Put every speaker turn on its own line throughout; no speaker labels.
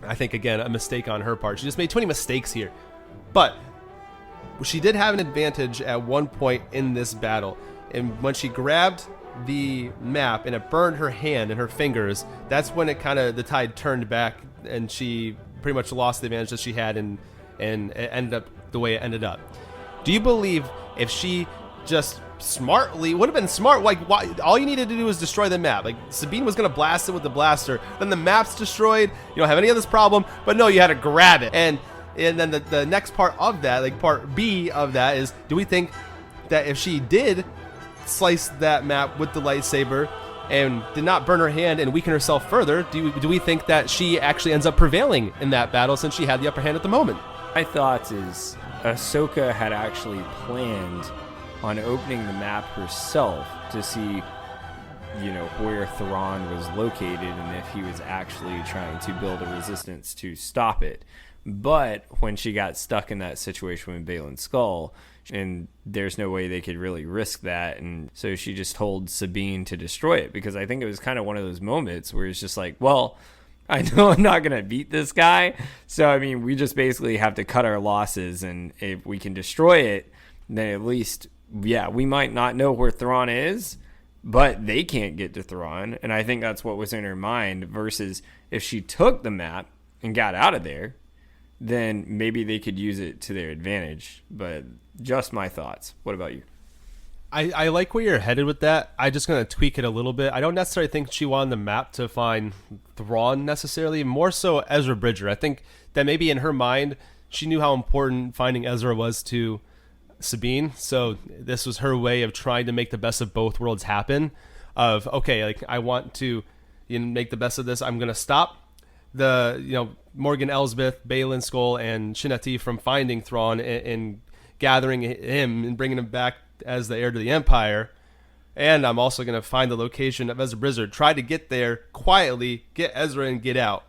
I think, again, a mistake on her part. She just made too many mistakes here. But she did have an advantage at one point in this battle. And when she grabbed the map and it burned her hand and her fingers, that's when it kind of, the tide turned back and she pretty much lost the advantage that she had, and it ended up the way it ended up. Do you believe if she just smartly, would have been smart, like, why, all you needed to do was destroy the map? Like, Sabine was going to blast it with the blaster, then the map's destroyed, you don't have any of this problem, but no, you had to grab it. And then the next part of that, like part B of that, is, do we think that if she did slice that map with the lightsaber and did not burn her hand and weaken herself further, do we think that she actually ends up prevailing in that battle since she had the upper hand at the moment?
My thoughts is Ahsoka had actually planned on opening the map herself to see, you know, where Thrawn was located and if he was actually trying to build a resistance to stop it. But when she got stuck in that situation with Baylan Skull, and there's no way they could really risk that, and so she just told Sabine to destroy it, because I think it was kind of one of those moments where it's just like, well, I know I'm not going to beat this guy, so I mean, we just basically have to cut our losses, and if we can destroy it, then at least, yeah, we might not know where Thrawn is, but they can't get to Thrawn, and I think that's what was in her mind, versus if she took the map and got out of there, then maybe they could use it to their advantage. But just my thoughts. What about you?
I like where you're headed with that. I'm just going to tweak it a little bit. I don't necessarily think she wanted the map to find Thrawn necessarily, more so Ezra Bridger. I think that maybe in her mind, she knew how important finding Ezra was to Sabine. So this was her way of trying to make the best of both worlds happen. Of, okay, like, I want to, you know, make the best of this. I'm going to stop the, you know, Morgan Elsbeth, Baylan Skull, and Shinati from finding Thrawn and gathering him and bringing him back as the heir to the Empire. And I'm also going to find the location of Ezra Bridger, try to get there quietly, get Ezra, and get out.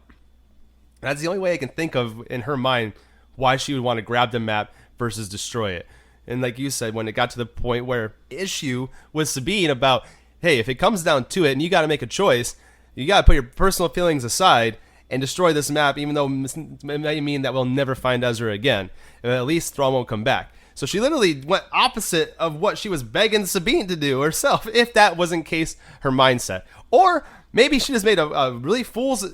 That's the only way I can think of in her mind why she would want to grab the map versus destroy it. And like you said, when it got to the point where issue with Sabine about, hey, if it comes down to it and you got to make a choice, you got to put your personal feelings aside and destroy this map, even though it may mean that we'll never find Ezra again. At least Thrawn won't come back. So she literally went opposite of what she was begging Sabine to do herself, if that was in case her mindset. Or maybe she just made a really fool's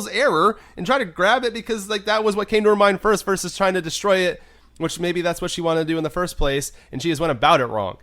error and tried to grab it because, like, that was what came to her mind first versus trying to destroy it, which maybe that's what she wanted to do in the first place, and she just went about it wrong.